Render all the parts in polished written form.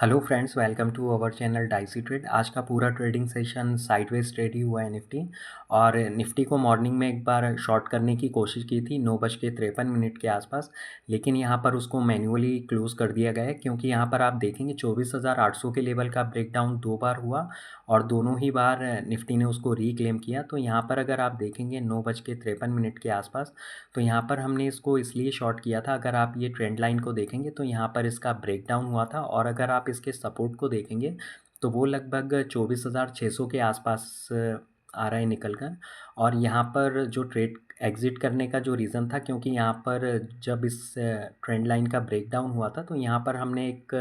Hello friends, welcome to our channel Dicey Trade. आज का पूरा ट्रेडिंग सेशन साइडवेज ट्रेड ही हुआ है निफ्टी। और निफ्टी को मॉर्निंग में एक बार शॉर्ट करने की कोशिश की थी 9:53 के आसपास, लेकिन यहाँ पर उसको मैन्युअली क्लोज कर दिया गया है क्योंकि यहाँ पर आप देखेंगे 24,800 के लेवल का ब्रेकडाउन दो बार हुआ और दोनों ही बार निफ्टी ने उसको रीक्लेम किया। तो यहाँ पर अगर आप देखेंगे 9:53 के आसपास, तो यहाँ पर हमने इसको इसलिए शॉर्ट किया था। अगर आप ये ट्रेंड लाइन को देखेंगे तो यहाँ पर इसका ब्रेकडाउन हुआ था, और अगर आप इसके सपोर्ट को देखेंगे तो वो लगभग 24,600 के आसपास आ रहा है निकल कर। और यहाँ पर जो ट्रेड एग्ज़िट करने का जो रीज़न था, क्योंकि यहाँ पर जब इस ट्रेंड लाइन का ब्रेकडाउन हुआ था तो यहाँ पर हमने एक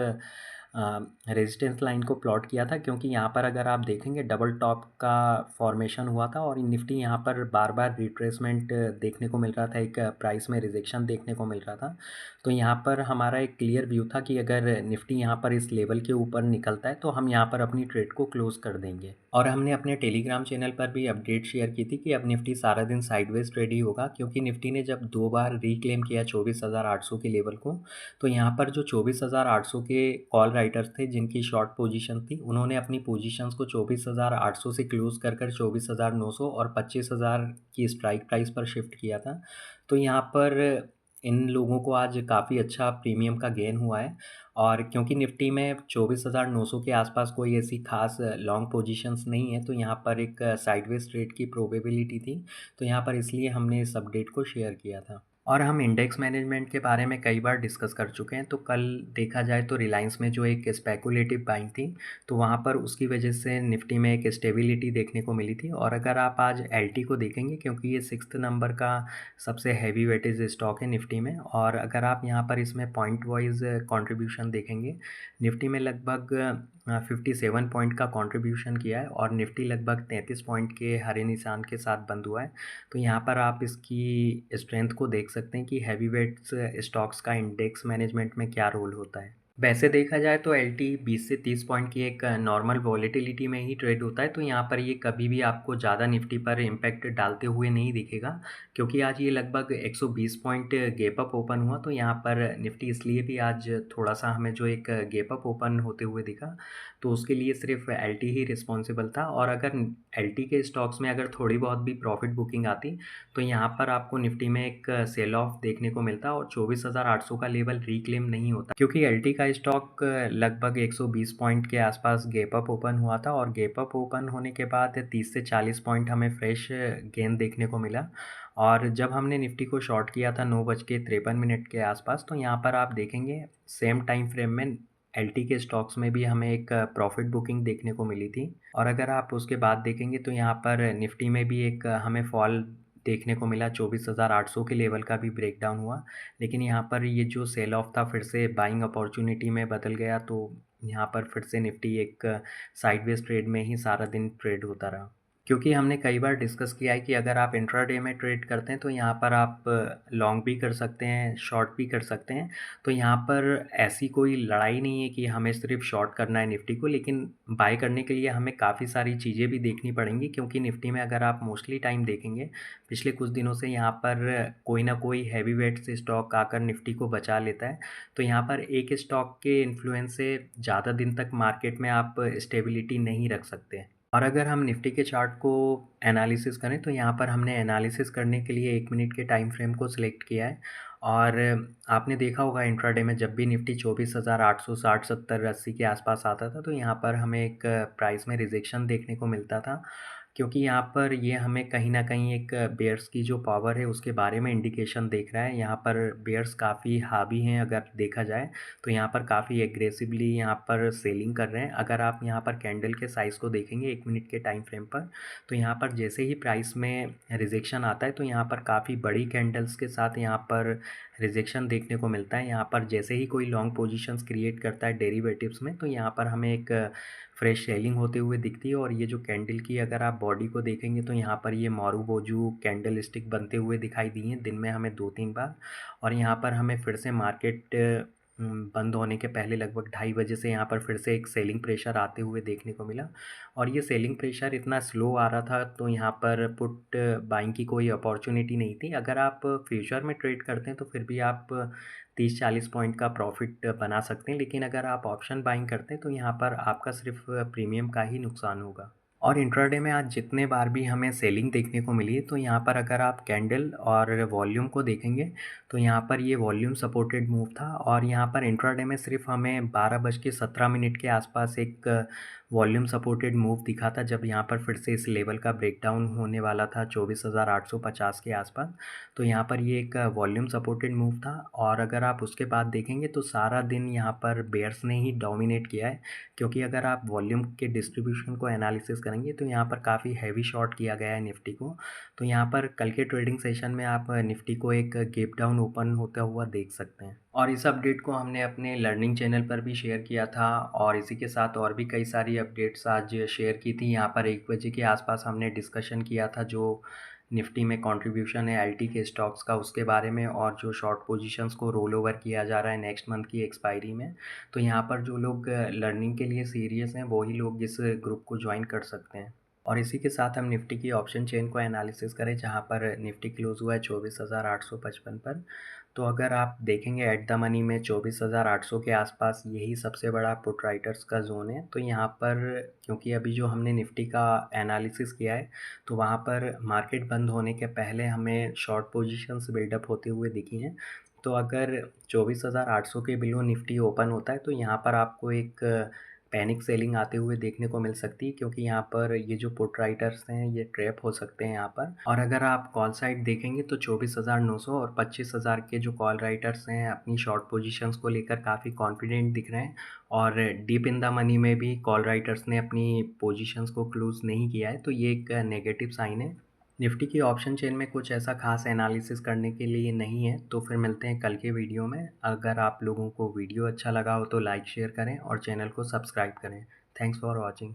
रेजिस्टेंस लाइन को प्लॉट किया था, क्योंकि यहाँ पर अगर आप देखेंगे डबल टॉप का फॉर्मेशन हुआ था और निफ्टी यहाँ पर बार बार रिट्रेसमेंट देखने को मिल रहा था, एक प्राइस में रिजेक्शन देखने को मिल रहा था। तो यहाँ पर हमारा एक क्लियर व्यू था कि अगर निफ्टी यहाँ पर इस लेवल के ऊपर निकलता है तो हम यहाँ पर अपनी ट्रेड को क्लोज कर देंगे। और हमने अपने टेलीग्राम चैनल पर भी अपडेट शेयर की थी कि अब निफ्टी सारा दिन साइडवेज ट्रेड ही होगा, क्योंकि निफ्टी ने जब दो बार रिक्लेम किया 24,800 के लेवल को, तो यहाँ पर जो 24,800 के कॉल राइटर्स थे जिनकी शॉर्ट पोजीशन थी, उन्होंने अपनी पोजीशंस को 24,800 से क्लोज कर 24,900 और 25,000 की स्ट्राइक प्राइस पर शिफ्ट किया था। तो यहाँ पर इन लोगों को आज काफ़ी अच्छा प्रीमियम का गेन हुआ है। और क्योंकि निफ्टी में 24,900 के आसपास कोई ऐसी खास लॉन्ग पोजीशंस नहीं है, तो यहाँ पर एक साइडवेज ट्रेड की प्रोबेबिलिटी थी। तो यहाँ पर इसलिए हमने इस अपडेट को शेयर किया था। और हम इंडेक्स मैनेजमेंट के बारे में कई बार डिस्कस कर चुके हैं। तो कल देखा जाए तो रिलायंस में जो एक स्पेकुलेटिव बाइंग थी, तो वहाँ पर उसकी वजह से निफ्टी में एक स्टेबिलिटी देखने को मिली थी। और अगर आप आज एलटी को देखेंगे, क्योंकि ये 6th नंबर का सबसे हैवी वेटेज स्टॉक है निफ्टी में, और अगर आप यहाँ पर इसमें पॉइंट वाइज कंट्रीब्यूशन देखेंगे, निफ्टी में लगभग 57 पॉइंट का कंट्रीब्यूशन किया है और निफ्टी लगभग 33 पॉइंट के हरे निशान के साथ बंद हुआ है। तो यहाँ पर आप इसकी स्ट्रेंथ को देख सकते हैं कि हैवी वेट्स स्टॉक्स का इंडेक्स मैनेजमेंट में क्या रोल होता है। वैसे देखा जाए तो एलटी 20 से 30 पॉइंट की एक नॉर्मल वॉलेटिलिटी में ही ट्रेड होता है, तो यहाँ पर ये कभी भी आपको ज़्यादा निफ्टी पर इम्पैक्ट डालते हुए नहीं दिखेगा, क्योंकि आज ये लगभग 120 पॉइंट गैप अप ओपन हुआ। तो यहाँ पर निफ्टी इसलिए भी आज थोड़ा सा हमें जो एक गैप अप ओपन होते हुए दिखा, तो उसके लिए सिर्फ एलटी ही रिस्पॉन्सिबल था। और अगर एलटी के स्टॉक्स में अगर थोड़ी बहुत भी प्रॉफिट बुकिंग आती, तो यहाँ पर आपको निफ्टी में एक सेल ऑफ देखने को मिलता और 24,800 का लेवल रिक्लेम नहीं होता, क्योंकि एलटी का स्टॉक लगभग 120 पॉइंट के आसपास गैप अप ओपन हुआ था। और गैप अप ओपन होने के बाद 30 से 40 पॉइंट हमें फ्रेश गेन देखने को मिला। और जब हमने निफ्टी को शॉर्ट किया था 9:53 के आसपास, तो यहाँ पर आप देखेंगे सेम टाइम फ्रेम में एलटी के स्टॉक्स में भी हमें एक प्रॉफिट बुकिंग देखने को मिली थी। और अगर आप उसके बाद देखेंगे तो यहाँ पर निफ्टी में भी एक हमें फॉल देखने को मिला, 24,800 के लेवल का भी ब्रेकडाउन हुआ। लेकिन यहाँ पर ये जो सेल ऑफ था फिर से बाइंग अपॉर्चुनिटी में बदल गया, तो यहाँ पर फिर से निफ्टी एक साइडवेज ट्रेड में ही सारा दिन ट्रेड होता रहा। क्योंकि हमने कई बार डिस्कस किया है कि अगर आप इंट्राडे में ट्रेड करते हैं तो यहाँ पर आप लॉन्ग भी कर सकते हैं, शॉर्ट भी कर सकते हैं। तो यहाँ पर ऐसी कोई लड़ाई नहीं है कि हमें सिर्फ शॉर्ट करना है निफ्टी को, लेकिन बाय करने के लिए हमें काफ़ी सारी चीज़ें भी देखनी पड़ेंगी। क्योंकि निफ्टी में अगर आप मोस्टली टाइम देखेंगे, पिछले कुछ दिनों से यहाँ पर कोई ना कोई हैवी वेट से स्टॉक आकर निफ्टी को बचा लेता है। तो यहाँ पर एक स्टॉक के इन्फ्लुएंस से ज़्यादा दिन तक मार्केट में आप स्टेबिलिटी नहीं रख सकते। और अगर हम निफ्टी के चार्ट को एनालिसिस करें, तो यहाँ पर हमने एनालिसिस करने के लिए 1 मिनट के टाइम फ्रेम को सिलेक्ट किया है। और आपने देखा होगा इंट्राडे में जब भी निफ्टी 24,860, 70, 80 के आसपास आता था, तो यहाँ पर हमें एक प्राइस में रिजेक्शन देखने को मिलता था, क्योंकि यहाँ पर ये हमें कहीं न कहीं एक बेयर्स की जो पावर है उसके बारे में इंडिकेशन देख रहा है। यहाँ पर बेयर्स काफ़ी हावी हैं अगर देखा जाए, तो यहाँ पर काफ़ी एग्रेसिवली यहाँ पर सेलिंग कर रहे हैं। अगर आप यहाँ पर कैंडल के साइज़ को देखेंगे 1 मिनट के टाइम फ्रेम पर, तो यहाँ पर जैसे ही प्राइस में रिजेक्शन आता है, तो यहाँ पर काफ़ी बड़ी कैंडल्स के साथ यहाँ पर रिजेक्शन देखने को मिलता है। यहाँ पर जैसे ही कोई लॉन्ग पोजीशंस क्रिएट करता है डेरिवेटिव्स में, तो यहाँ पर हमें एक फ्रेश सेलिंग होते हुए दिखती है। और ये जो कैंडल की अगर आप बॉडी को देखेंगे, तो यहाँ पर ये मारूबोजू कैंडल स्टिक बनते हुए दिखाई दी हैं दिन में हमें 2-3 बार। और यहाँ पर हमें फिर से मार्केट बंद होने के पहले लगभग 2:30 बजे से यहाँ पर फिर से एक सेलिंग प्रेशर आते हुए देखने को मिला और ये सेलिंग प्रेशर इतना स्लो आ रहा था तो यहाँ पर पुट बाइंग की कोई अपॉर्चुनिटी नहीं थी। अगर आप फ्यूचर में ट्रेड करते हैं तो फिर भी आप 30-40 पॉइंट का प्रॉफ़िट बना सकते हैं, लेकिन अगर आप ऑप्शन बाइंग करते हैं तो यहाँ पर आपका सिर्फ़ प्रीमियम का ही नुकसान होगा। और इंट्राडे में आज जितने बार भी हमें सेलिंग देखने को मिली है, तो यहाँ पर अगर आप कैंडल और वॉल्यूम को देखेंगे, तो यहाँ पर ये वॉल्यूम सपोर्टेड मूव था और यहाँ पर इंट्राडे में सिर्फ हमें 12:17 के आसपास एक वॉल्यूम सपोर्टेड मूव दिखा था, जब यहाँ पर फिर से इस लेवल का ब्रेकडाउन होने वाला था 24,850 के आसपास। तो यहाँ पर ये एक वॉल्यूम सपोर्टेड मूव था और अगर आप उसके बाद देखेंगे तो सारा दिन यहाँ पर बेयर्स ने ही डोमिनेट किया है, क्योंकि अगर आप वॉल्यूम के डिस्ट्रीब्यूशन को एनालिसिस करेंगे तो यहाँ पर काफ़ी हैवी शॉर्ट किया गया है निफ्टी को। तो यहाँ पर कल के ट्रेडिंग सेशन में आप निफ्टी को एक गैप डाउन ओपन होता हुआ देख सकते हैं और इस अपडेट को हमने अपने लर्निंग चैनल पर भी शेयर किया था और इसी के साथ और भी कई सारी अपडेट्स आज शेयर की थी। यहाँ पर 1 बजे के आसपास हमने डिस्कशन किया था जो निफ्टी में कंट्रीब्यूशन है एलटी के स्टॉक्स का, उसके बारे में, और जो शॉर्ट पोजीशंस को रोल ओवर किया जा रहा है नेक्स्ट मंथ की एक्सपायरी में। तो यहाँ पर जो लोग लर्निंग के लिए सीरियस हैं वही लोग इस ग्रुप को ज्वाइन कर सकते हैं। और इसी के साथ हम निफ्टी की ऑप्शन चेन को एनालिसिस करें, जहाँ पर निफ्टी क्लोज हुआ है 24,855 पर। तो अगर आप देखेंगे एट द मनी में 24,800 के आसपास यही सबसे बड़ा पुट राइटर्स का जोन है। तो यहाँ पर क्योंकि अभी जो हमने निफ्टी का एनालिसिस किया है तो वहाँ पर मार्केट बंद होने के पहले हमें शॉर्ट पोजीशंस बिल्डअप होते हुए दिखी हैं। तो अगर 24,800 के बिलो निफ्टी ओपन होता है तो यहाँ पर आपको एक पैनिक सेलिंग आते हुए देखने को मिल सकती है, क्योंकि यहाँ पर ये जो पुट राइटर्स हैं ये ट्रैप हो सकते हैं यहाँ पर। और अगर आप कॉल साइड देखेंगे तो 24,900 और 25,000 के जो कॉल राइटर्स हैं अपनी शॉर्ट पोजीशंस को लेकर काफ़ी कॉन्फिडेंट दिख रहे हैं और डीप इन द मनी में भी कॉल राइटर्स ने अपनी पोजीशंस को क्लोज नहीं किया है, तो ये एक नेगेटिव साइन है। निफ्टी की ऑप्शन चेन में कुछ ऐसा खास एनालिसिस करने के लिए नहीं है। तो फिर मिलते हैं कल के वीडियो में। अगर आप लोगों को वीडियो अच्छा लगा हो तो लाइक शेयर करें और चैनल को सब्सक्राइब करें। Thanks for watching.